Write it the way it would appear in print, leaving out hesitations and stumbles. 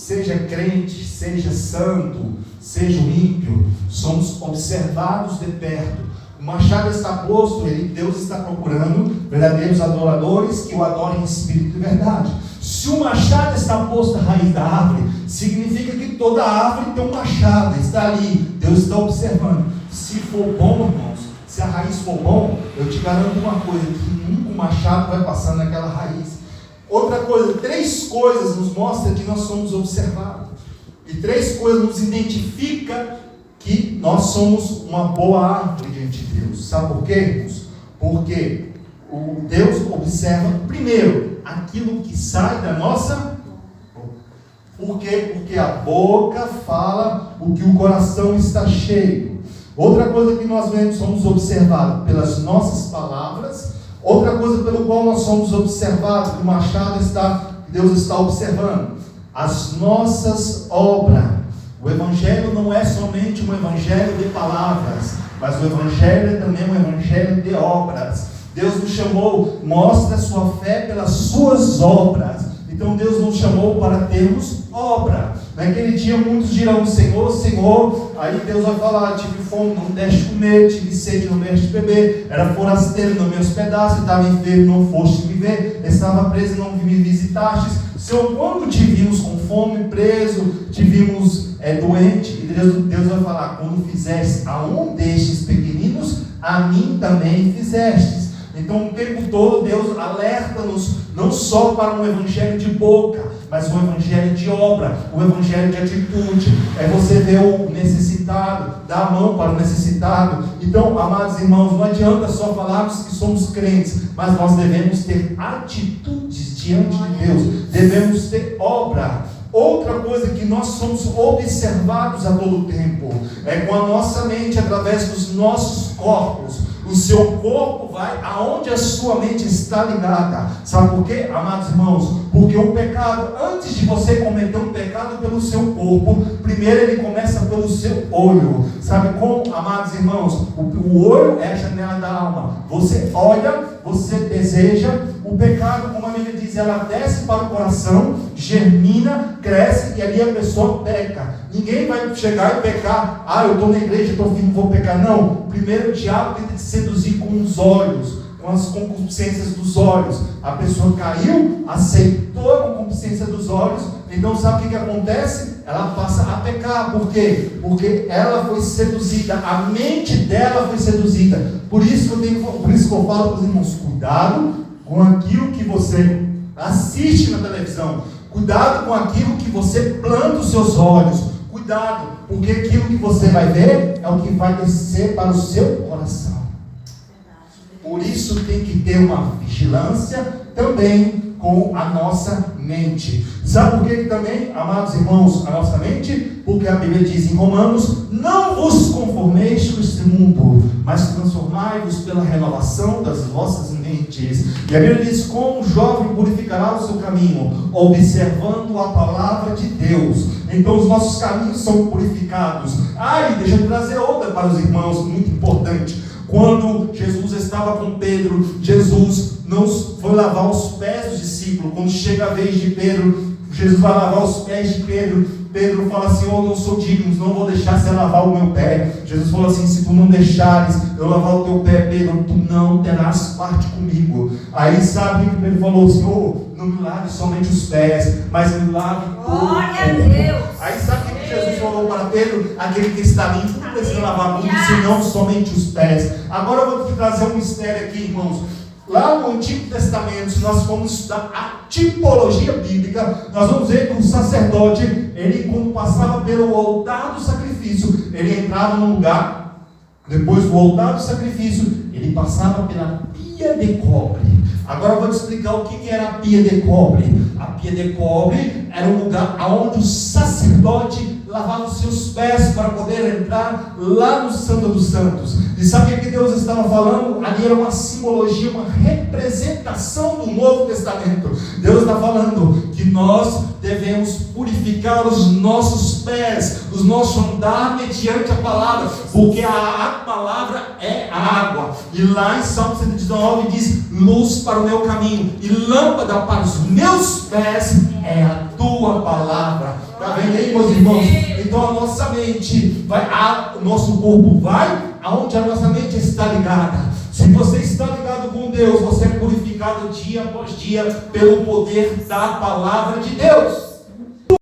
seja crente, seja santo, seja um ímpio, somos observados de perto. O machado está posto, Deus está procurando verdadeiros adoradores que o adorem em espírito e verdade. Se o machado está posto à raiz da árvore, significa que toda árvore tem um machado, está ali, Deus está observando. Se for bom, irmãos, se a raiz for bom, eu te garanto uma coisa, que nunca o machado vai passar naquela raiz. Outra coisa, 3 coisas nos mostram que nós somos observados. E 3 coisas nos identificam que nós somos uma boa árvore diante de Deus. Sabe por quê, irmãos? Porque o Deus observa, primeiro, aquilo que sai da nossa boca. Por quê? Porque a boca fala o que o coração está cheio. Outra coisa que nós vemos, somos observados pelas nossas palavras. Outra coisa pelo qual nós somos observados, que o machado Deus está observando, as nossas obras. O Evangelho não é somente um Evangelho de palavras, mas o Evangelho é também um Evangelho de obras. Deus nos chamou, mostra a sua fé pelas suas obras. Então Deus nos chamou para termos obra. Naquele dia muitos dirão, Senhor, Senhor. Aí Deus vai falar, tive fome, não me deste comer, tive sede, não me deste beber, era forasteiro, não me hospedaste, estava enfermo, não foste me ver, estava preso, não me visitastes. Senhor, quando te vimos com fome, preso, te vimos doente, e Deus vai falar, quando fizeste a um destes pequeninos, a mim também fizestes. Então o tempo todo Deus alerta-nos não só para um evangelho de boca, mas um evangelho de obra, um evangelho de atitude. É você ver o necessitado, dar a mão para o necessitado. Então, amados irmãos, não adianta só falarmos que somos crentes, mas nós devemos ter atitudes diante de Deus, devemos ter obra. Outra coisa que nós somos observados a todo tempo é com a nossa mente, através dos nossos corpos. O seu corpo vai aonde a sua mente está ligada. Sabe por quê, amados irmãos? Porque o pecado, antes de você cometer um pecado pelo seu corpo, primeiro ele começa pelo seu olho. Sabe como, amados irmãos? O olho é a janela da alma. Você olha, você deseja. O pecado, como a Bíblia diz, ela desce para o coração, germina, cresce e ali a pessoa peca. Ninguém vai chegar e pecar. Eu estou na igreja, estou firme, vou pecar. Não. Primeiro o diabo tenta te seduzir com os olhos, com as concupiscências dos olhos. A pessoa caiu, aceitou a concupiscência dos olhos. Então sabe o que acontece? Ela passa a pecar. Por quê? Porque ela foi seduzida, a mente dela foi seduzida. Por isso que eu falo para os irmãos, cuidado com aquilo que você assiste na televisão. Cuidado com aquilo que você planta os seus olhos. Cuidado, porque aquilo que você vai ver é o que vai descer para o seu coração. Por isso tem que ter uma vigilância também com a nossa mente. Sabe por que também, amados irmãos, a nossa mente? Porque a Bíblia diz em Romanos, não vos conformeis com este mundo, mas transformai-vos pela renovação das vossas mentes. E a Bíblia diz, como o jovem purificará o seu caminho, observando a palavra de Deus. Então os nossos caminhos são purificados. E deixa eu trazer outra para os irmãos, muito importante. Quando Jesus estava com Pedro, Jesus não foi lavar os pés dos discípulos. Quando chega a vez de Pedro, Jesus vai lavar os pés de Pedro. Pedro fala assim, eu não sou digno, não vou deixar você lavar o meu pé. Jesus falou assim, se tu não deixares eu lavar o teu pé, Pedro, tu não terás parte comigo. Aí sabe que Pedro falou, Senhor, não me lave somente os pés, mas me lave todo o corpo. Aí sabe o que Jesus falou para Pedro? Aquele que está limpo não precisa lavar muito, senão somente os pés. Agora eu vou te trazer um mistério aqui, irmãos. Lá no Antigo Testamento, se nós formos estudar a tipologia bíblica, nós vamos ver que o sacerdote, ele quando passava pelo altar do sacrifício, ele entrava num lugar, depois do altar do sacrifício, ele passava pela pia de cobre. Agora eu vou te explicar o que era a pia de cobre. A pia de cobre era um lugar onde o sacerdote lavar os seus pés para poder entrar lá no Santo dos Santos. E sabe o que Deus estava falando? Ali era uma simbologia, uma representação do Novo Testamento. Deus está falando que nós devemos purificar os nossos pés, o nosso andar mediante a palavra, porque a palavra é a água. E lá em Salmo 119 diz: luz para o meu caminho e lâmpada para os meus pés é a tua palavra. Está vendo aí, meus irmãos? Então a nossa mente vai, o nosso corpo vai aonde a nossa mente está ligada. Se você está ligado com Deus, você é purificado dia após dia pelo poder da palavra de Deus.